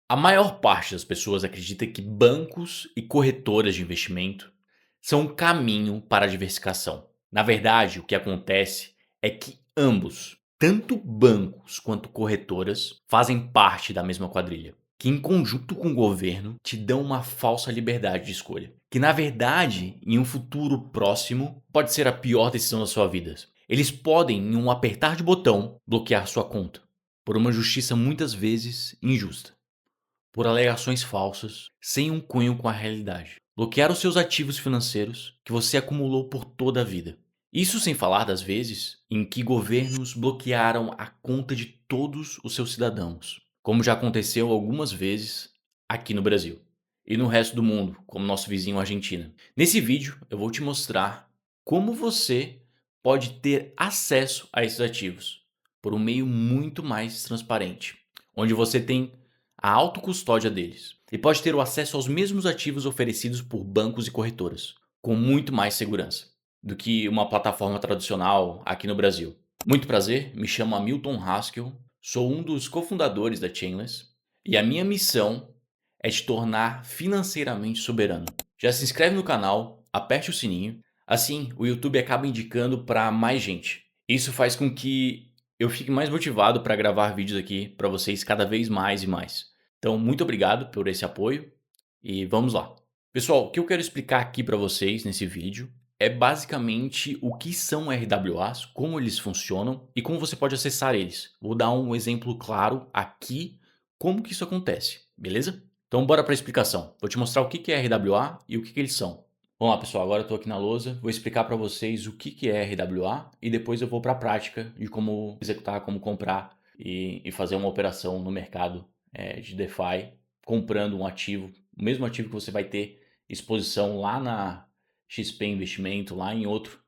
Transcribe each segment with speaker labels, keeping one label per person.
Speaker 1: A maior parte das pessoas acredita que bancos e corretoras de investimento são um caminho para a diversificação. Na verdade, o que acontece é que ambos, tanto bancos quanto corretoras, fazem parte da mesma quadrilha, que em conjunto com o governo te dão uma falsa liberdade de escolha, que na verdade, em um futuro próximo, pode ser a pior decisão da sua vida. Eles podem, em um apertar de botão, bloquear sua conta, por uma justiça muitas vezes injusta, por alegações falsas, sem um cunho com a realidade. Bloquear os seus ativos financeiros que você acumulou por toda a vida. Isso sem falar das vezes em que governos bloquearam a conta de todos os seus cidadãos, como já aconteceu algumas vezes aqui no Brasil e no resto do mundo, como nosso vizinho Argentina. Nesse vídeo eu vou te mostrar como você pode ter acesso a esses ativos por um meio muito mais transparente, onde você tem a autocustódia deles e pode ter o acesso aos mesmos ativos oferecidos por bancos e corretoras, com muito mais segurança do que uma plataforma tradicional aqui no Brasil. Muito prazer, me chamo Hamilton Haskell, sou um dos cofundadores da Chainless e a minha missão é te tornar financeiramente soberano. Já se inscreve no canal, aperte o sininho, assim o YouTube acaba indicando para mais gente. Isso faz com que eu fique mais motivado para gravar vídeos aqui para vocês cada vez mais e mais. Então, muito obrigado por esse apoio e vamos lá. Pessoal, o que eu quero explicar aqui para vocês nesse vídeo é basicamente o que são RWAs, como eles funcionam e como você pode acessar eles. Vou dar um exemplo claro aqui como que isso acontece, beleza? Então bora para a explicação. Vou te mostrar o que é RWA e o que eles são. Vamos lá, pessoal, agora eu estou aqui na lousa, vou explicar para vocês o que é RWA e depois eu vou para a prática de como executar, como comprar e fazer uma operação no mercado de DeFi, comprando um ativo, o mesmo ativo que você vai ter exposição lá na XP Investimento, lá em outro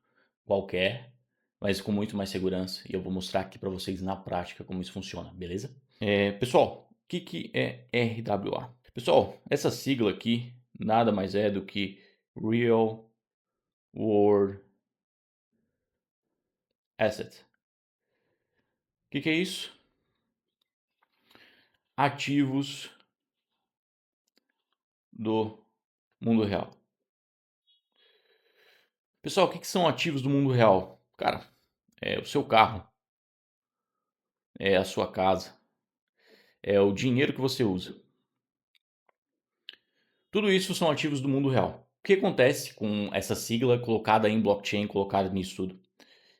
Speaker 1: qualquer, mas com muito mais segurança. E eu vou mostrar aqui para vocês na prática como isso funciona, beleza? Pessoal, o que é RWA? Pessoal, essa sigla aqui nada mais é do que Real World Asset. O que é isso? Ativos do mundo real. Pessoal, o que são ativos do mundo real? Cara, é o seu carro, é a sua casa, é o dinheiro que você usa. Tudo isso são ativos do mundo real. O que acontece com essa sigla colocada em blockchain, colocada nisso tudo?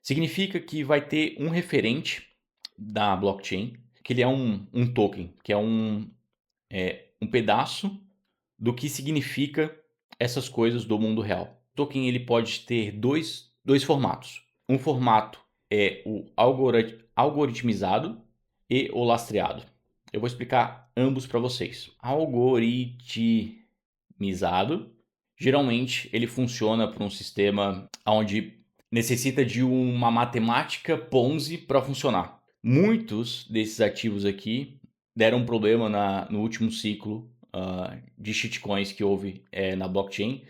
Speaker 1: Significa que vai ter um referente da blockchain, que ele é um token, que é um pedaço do que significa essas coisas do mundo real. O token ele pode ter dois formatos. Um formato é o algoritmizado e o lastreado. Eu vou explicar ambos para vocês. Algoritmizado, geralmente ele funciona para um sistema onde necessita de uma matemática Ponzi para funcionar. Muitos desses ativos aqui deram problema no último ciclo de shitcoins que houve na blockchain.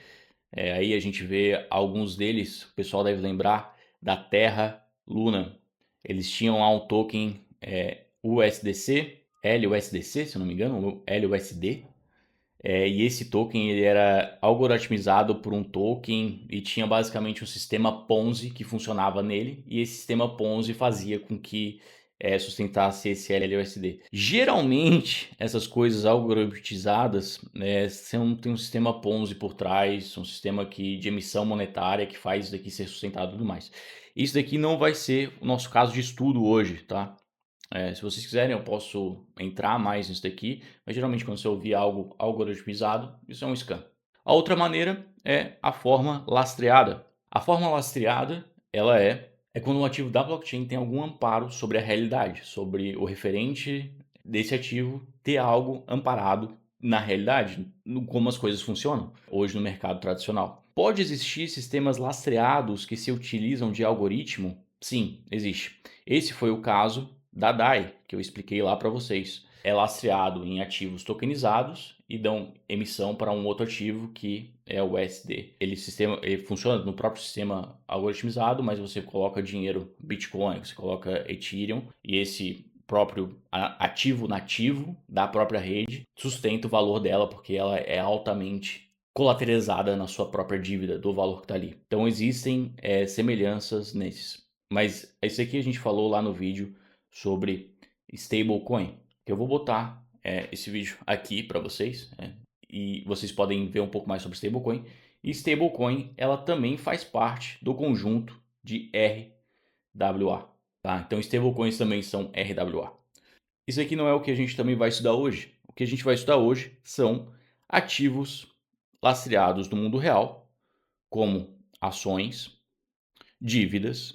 Speaker 1: Aí a gente vê alguns deles, o pessoal deve lembrar da Terra Luna. Eles tinham lá um token USDC, LUSDC, se eu não me engano, LUSD. E esse token ele era algoritmizado por um token e tinha basicamente um sistema Ponzi que funcionava nele, e esse sistema Ponzi fazia com que sustentasse esse LUSD. Geralmente, essas coisas algoritmizadas tem um sistema Ponzi por trás, um sistema de emissão monetária que faz isso daqui ser sustentado e tudo mais. Isso daqui não vai ser o nosso caso de estudo hoje, tá? Se vocês quiserem, eu posso entrar mais nisso daqui, mas geralmente quando você ouvir algo algoritmizado, isso é um scam. A outra maneira é a forma lastreada. A forma lastreada, ela é quando o ativo da blockchain tem algum amparo sobre a realidade, sobre o referente desse ativo ter algo amparado na realidade, como as coisas funcionam hoje no mercado tradicional. Pode existir sistemas lastreados que se utilizam de algoritmo? Sim, existe. Esse foi o caso da DAI, que eu expliquei lá para vocês. É lastreado em ativos tokenizados e dão emissão para um outro ativo que é o USD. Ele funciona no próprio sistema algoritmizado, mas você coloca dinheiro Bitcoin, você coloca Ethereum e esse próprio ativo nativo da própria rede sustenta o valor dela, porque ela é altamente colateralizada na sua própria dívida, do valor que está ali. Então existem semelhanças nesses. Mas isso aqui a gente falou lá no vídeo sobre stablecoin, que eu vou botar esse vídeo aqui para vocês, e vocês podem ver um pouco mais sobre stablecoin. E stablecoin, ela também faz parte do conjunto de RWA, tá? Então stablecoins também são RWA. Isso aqui não é o que a gente também vai estudar hoje. O que a gente vai estudar hoje são ativos lastreados no mundo real, como ações, dívidas.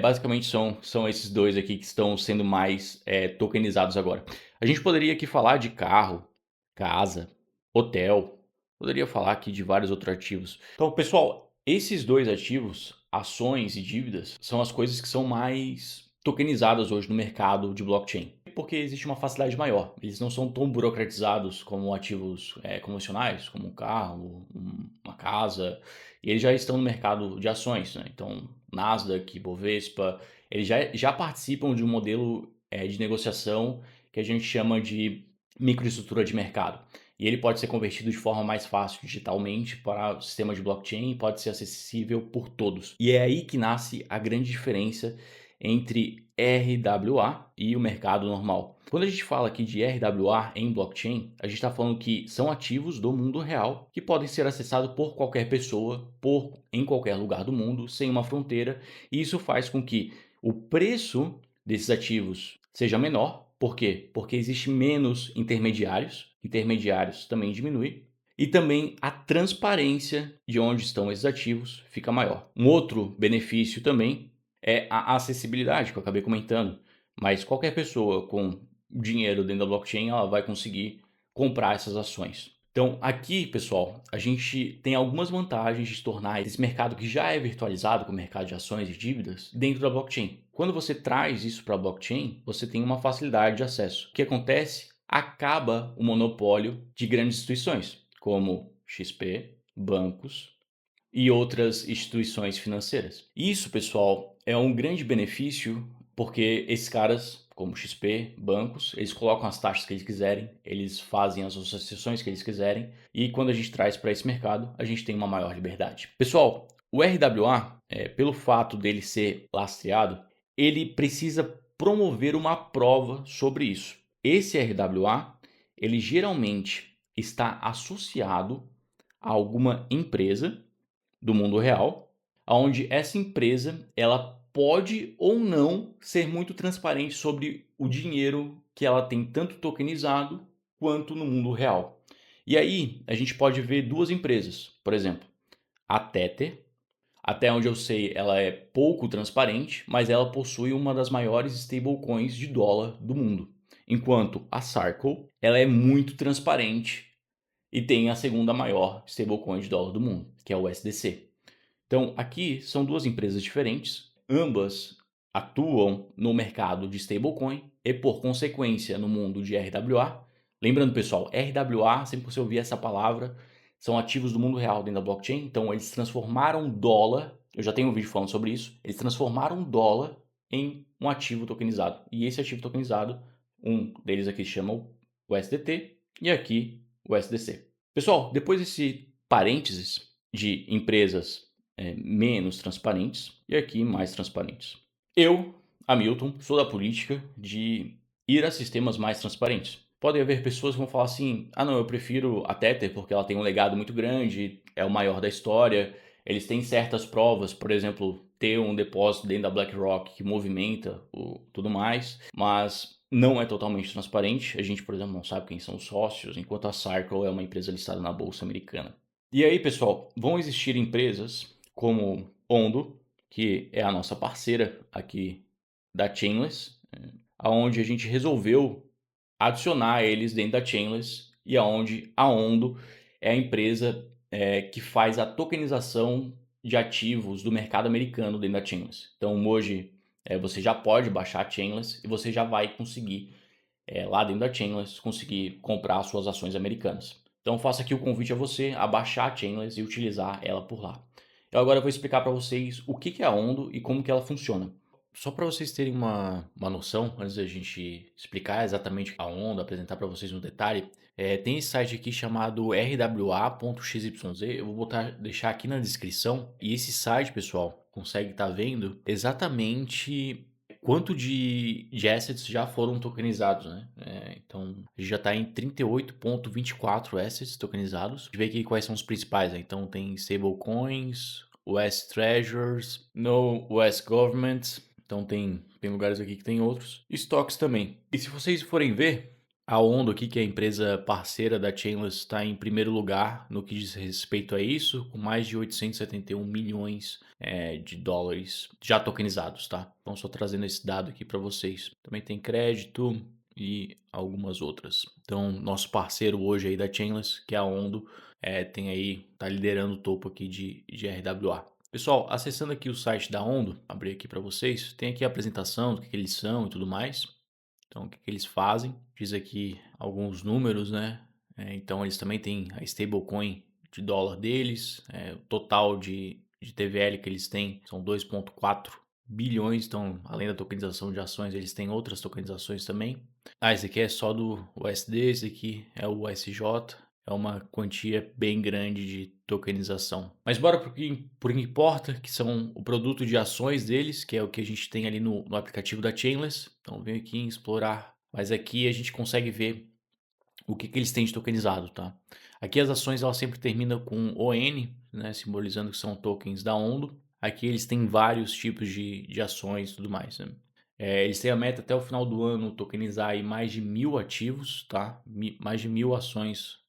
Speaker 1: Basicamente são esses dois aqui que estão sendo mais tokenizados agora. A gente poderia aqui falar de carro, casa, hotel, poderia falar aqui de vários outros ativos. Então, pessoal, esses dois ativos, ações e dívidas, são as coisas que são mais tokenizadas hoje no mercado de blockchain. Porque existe uma facilidade maior. Eles não são tão burocratizados como ativos convencionais, como um carro, uma casa. E eles já estão no mercado de ações, né? Então, Nasdaq, Bovespa, eles já participam de um modelo de negociação que a gente chama de microestrutura de mercado. E ele pode ser convertido de forma mais fácil digitalmente para o sistema de blockchain e pode ser acessível por todos. E é aí que nasce a grande diferença entre RWA e o mercado normal. Quando a gente fala aqui de RWA em blockchain, a gente está falando que são ativos do mundo real que podem ser acessados por qualquer pessoa, em qualquer lugar do mundo, sem uma fronteira. E isso faz com que o preço desses ativos seja menor. Por quê? Porque existe menos intermediários também diminui. E também a transparência de onde estão esses ativos fica maior. Um outro benefício também é a acessibilidade, que eu acabei comentando. Mas qualquer pessoa com dinheiro dentro da blockchain, ela vai conseguir comprar essas ações. Então, aqui, pessoal, a gente tem algumas vantagens de tornar esse mercado que já é virtualizado, como o mercado de ações e dívidas, dentro da blockchain. Quando você traz isso para a blockchain, você tem uma facilidade de acesso. O que acontece? Acaba o monopólio de grandes instituições, como XP, bancos e outras instituições financeiras. Isso, pessoal, é um grande benefício porque esses caras, como XP, bancos, eles colocam as taxas que eles quiserem, eles fazem as associações que eles quiserem e quando a gente traz para esse mercado, a gente tem uma maior liberdade. Pessoal, o RWA, pelo fato dele ser lastreado, ele precisa promover uma prova sobre isso. Esse RWA, ele geralmente está associado a alguma empresa do mundo real, onde essa empresa ela pode ou não ser muito transparente sobre o dinheiro que ela tem tanto tokenizado quanto no mundo real. E aí a gente pode ver duas empresas, por exemplo, a Tether, até onde eu sei ela é pouco transparente, mas ela possui uma das maiores stablecoins de dólar do mundo, enquanto a Circle ela é muito transparente e tem a segunda maior stablecoin de dólar do mundo, que é o USDC. Então, aqui são duas empresas diferentes, ambas atuam no mercado de stablecoin e, por consequência, no mundo de RWA. Lembrando, pessoal, RWA, sempre que você ouvir essa palavra, são ativos do mundo real dentro da blockchain. Então, eles transformaram dólar, eu já tenho um vídeo falando sobre isso, eles transformaram dólar em um ativo tokenizado. E esse ativo tokenizado, um deles aqui se chama o USDT e aqui o USDC. Pessoal, depois desse parênteses de empresas menos transparentes e aqui mais transparentes. Eu, Hamilton, sou da política de ir a sistemas mais transparentes. Podem haver pessoas que vão falar assim, não, eu prefiro a Tether porque ela tem um legado muito grande, é o maior da história, eles têm certas provas, por exemplo, ter um depósito dentro da BlackRock que movimenta tudo mais, mas não é totalmente transparente. A gente, por exemplo, não sabe quem são os sócios, enquanto a Circle é uma empresa listada na Bolsa Americana. E aí, pessoal, vão existir empresas como Ondo, que é a nossa parceira aqui da Chainless, aonde a gente resolveu adicionar eles dentro da Chainless e aonde a Ondo é a empresa que faz a tokenização de ativos do mercado americano dentro da Chainless. Então hoje você já pode baixar a Chainless e você já vai conseguir lá dentro da Chainless conseguir comprar suas ações americanas. Então faço aqui o convite a você a baixar a Chainless e utilizar ela por lá. Eu agora vou explicar para vocês o que é a Ondo e como que ela funciona. Só para vocês terem uma noção, antes da gente explicar exatamente a onda, apresentar para vocês no detalhe, tem esse site aqui chamado rwa.xyz. Eu vou deixar aqui na descrição. E esse site, pessoal, consegue estar vendo exatamente quanto de assets já foram tokenizados, né? Então, a gente já está em 38,24 assets tokenizados. A gente vê aqui quais são os principais, né? Então, tem stablecoins, US Treasures, no US Government. Então tem lugares aqui que tem outros. Estoques também. E se vocês forem ver, a Ondo aqui, que é a empresa parceira da Chainless, está em primeiro lugar no que diz respeito a isso, com mais de 871 milhões de dólares já tokenizados, tá? Então só trazendo esse dado aqui para vocês. Também tem crédito e algumas outras. Então nosso parceiro hoje aí da Chainless, que é a Ondo, tem aí, tá liderando o topo aqui de RWA. Pessoal, acessando aqui o site da Ondo, abrir aqui para vocês, tem aqui a apresentação do que eles são e tudo mais. Então, o que eles fazem? Diz aqui alguns números, né? Então, eles também têm a stablecoin de dólar deles, o total de TVL que eles têm são 2,4 bilhões. Então, além da tokenização de ações, eles têm outras tokenizações também. Esse aqui é só do USD, esse aqui é o USJ. É uma quantia bem grande de tokenização. Mas bora por que importa, que são o produto de ações deles, que é o que a gente tem ali no aplicativo da Chainless. Então venho aqui em explorar, mas aqui a gente consegue ver o que eles têm de tokenizado, tá? Aqui as ações elas sempre terminam com ON, né, simbolizando que são tokens da Ondo. Aqui eles têm vários tipos de ações e tudo mais, né? Eles têm a meta até o final do ano tokenizar aí mais de 1.000 ativos, tá? Mais de 1.000 ações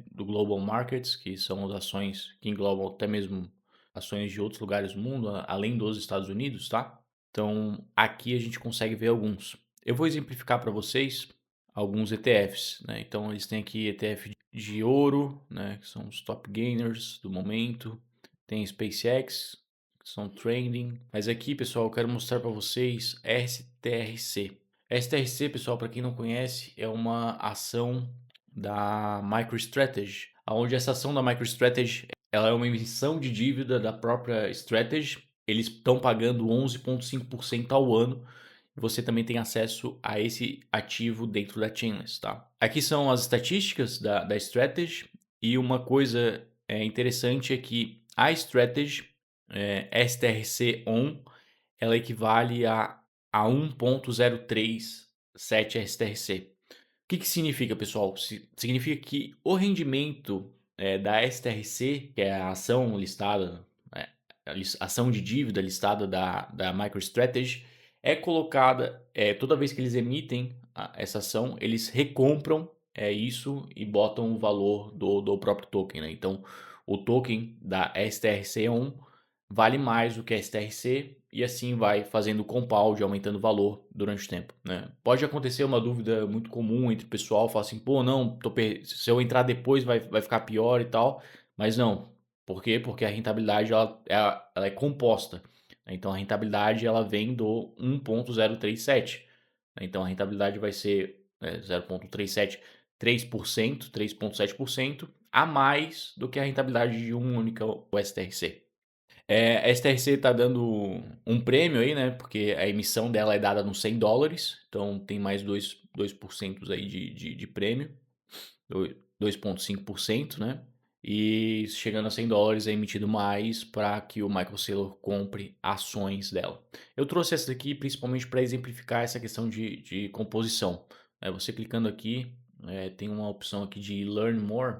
Speaker 1: do Global Markets, que são as ações que englobam até mesmo ações de outros lugares do mundo, além dos Estados Unidos, tá? Então aqui a gente consegue ver alguns. Eu vou exemplificar para vocês alguns ETFs, né? Então eles têm aqui ETF de ouro, né? Que são os top gainers do momento. Tem SpaceX, que são trending. Mas aqui, pessoal, eu quero mostrar para vocês STRC. STRC, pessoal, para quem não conhece, é uma ação da MicroStrategy, onde essa ação da MicroStrategy ela é uma emissão de dívida da própria Strategy. Eles estão pagando 11,5% ao ano. Você também tem acesso a esse ativo dentro da Chainless, tá? Aqui são as estatísticas da Strategy e uma coisa interessante é que a Strategy STRC ON ela equivale a 1,037 STRC. O que significa, pessoal? Significa que o rendimento da STRC, que é a ação listada, a ação de dívida listada da MicroStrategy, é colocada, toda vez que eles emitem essa ação, eles recompram isso e botam o valor do próprio token, né? Então, o token da STRC1 vale mais do que a STRC e assim vai fazendo compound, aumentando o valor durante o tempo, né? Pode acontecer uma dúvida muito comum entre o pessoal, fala assim, pô, não, se eu entrar depois vai ficar pior e tal, mas não. Por quê? Porque a rentabilidade ela é composta. Então a rentabilidade ela vem do 1,037. Então a rentabilidade vai ser 0,37, 3%, 3,7% a mais do que a rentabilidade de uma única STRC. A STRC está dando um prêmio aí, né? Porque a emissão dela é dada nos $100, então tem mais 2% aí de prêmio, 2,5%, né? E chegando a $100 é emitido mais para que o Michael Saylor compre ações dela. Eu trouxe essa aqui principalmente para exemplificar essa questão de composição. Você clicando aqui, tem uma opção aqui de Learn More,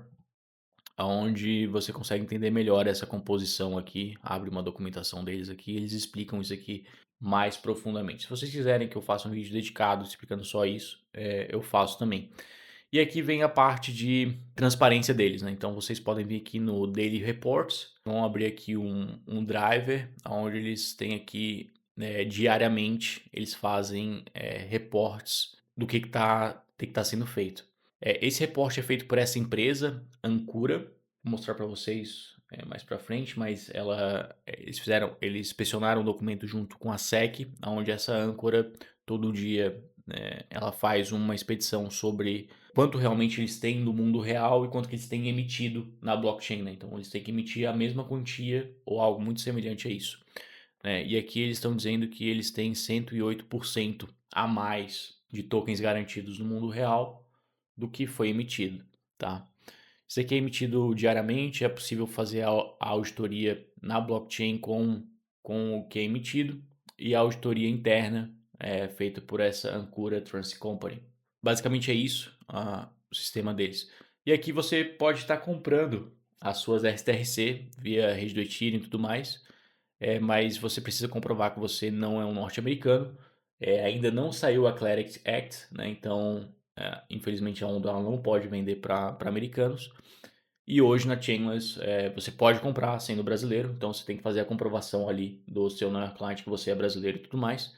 Speaker 1: onde você consegue entender melhor essa composição aqui. Abre uma documentação deles aqui, eles explicam isso aqui mais profundamente. Se vocês quiserem que eu faça um vídeo dedicado explicando só isso, eu faço também. E aqui vem a parte de transparência deles, né? Então vocês podem vir aqui no Daily Reports, vão abrir aqui um driver, onde eles têm aqui diariamente, eles fazem reportes do que tá sendo feito. Esse reporte é feito por essa empresa, Ancura, vou mostrar para vocês mais para frente, mas eles inspecionaram o documento junto com a SEC, onde essa âncora todo dia ela faz uma expedição sobre quanto realmente eles têm no mundo real e quanto que eles têm emitido na blockchain, né? Então eles têm que emitir a mesma quantia ou algo muito semelhante a isso. né? E aqui eles estão dizendo que eles têm 108% a mais de tokens garantidos no mundo real do que foi emitido, tá? Isso aqui é emitido diariamente, é possível fazer a auditoria na blockchain com o que é emitido e a auditoria interna é feita por essa Ancora Trust Company. Basicamente é isso, o sistema deles. E aqui você pode estar comprando as suas STRC via rede do Ethereum e tudo mais, mas você precisa comprovar que você não é um norte-americano. Ainda não saiu a Clarity Act, né? Então, infelizmente, a Onda não pode vender para americanos. E hoje na Chainless você pode comprar sendo brasileiro, então você tem que fazer a comprovação ali do seu Neuer Client que você é brasileiro e tudo mais.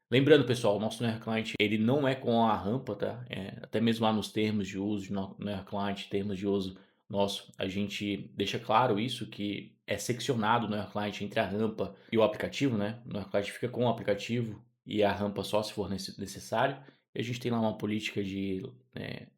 Speaker 1: Lembrando, pessoal, o nosso Neuer Client ele não é com a rampa, tá? Até mesmo lá nos termos de uso de Neuer Client, termos de uso nosso, a gente deixa claro isso, que é seccionado o Neuer Client entre a rampa e o aplicativo, né? O Neuer Client fica com o aplicativo e a rampa só se for necessário. E a gente tem lá uma política de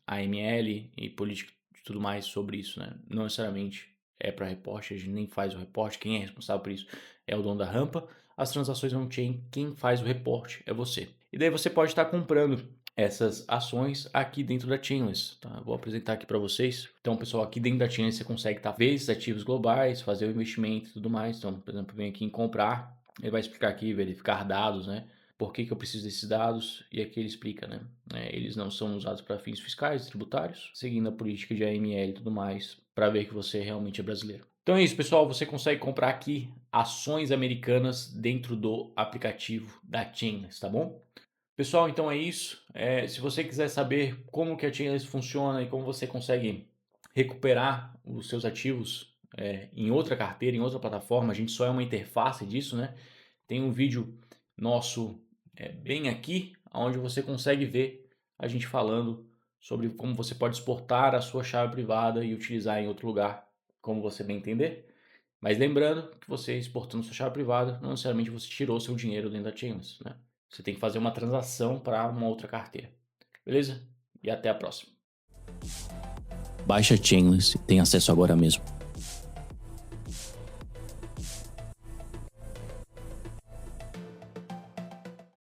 Speaker 1: AML e política de tudo mais sobre isso, né? Não necessariamente é para reporte, a gente nem faz o reporte, quem é responsável por isso é o dono da rampa. As transações on-chain, quem faz o reporte é você. E daí você pode estar comprando essas ações aqui dentro da Chainless, tá? Vou apresentar aqui para vocês. Então, pessoal, aqui dentro da Chainless você consegue ver esses ativos globais, fazer o investimento e tudo mais. Então, por exemplo, vem aqui em comprar, ele vai explicar aqui, verificar dados, né? Por que eu preciso desses dados? E aqui ele explica, né? Eles não são usados para fins fiscais, tributários, seguindo a política de AML e tudo mais, para ver que você realmente é brasileiro. Então é isso, pessoal. Você consegue comprar aqui ações americanas dentro do aplicativo da Chainless, tá bom? Pessoal, então é isso. Se você quiser saber como que a Chainless funciona e como você consegue recuperar os seus ativos em outra carteira, em outra plataforma, a gente só é uma interface disso, né? Tem um vídeo nosso bem aqui, onde você consegue ver a gente falando sobre como você pode exportar a sua chave privada e utilizar em outro lugar, como você bem entender. Mas lembrando que você exportando sua chave privada, não necessariamente você tirou seu dinheiro dentro da Chainless, né? Você tem que fazer uma transação para uma outra carteira. Beleza? E até a próxima. Baixe a Chainless e tenha acesso agora mesmo.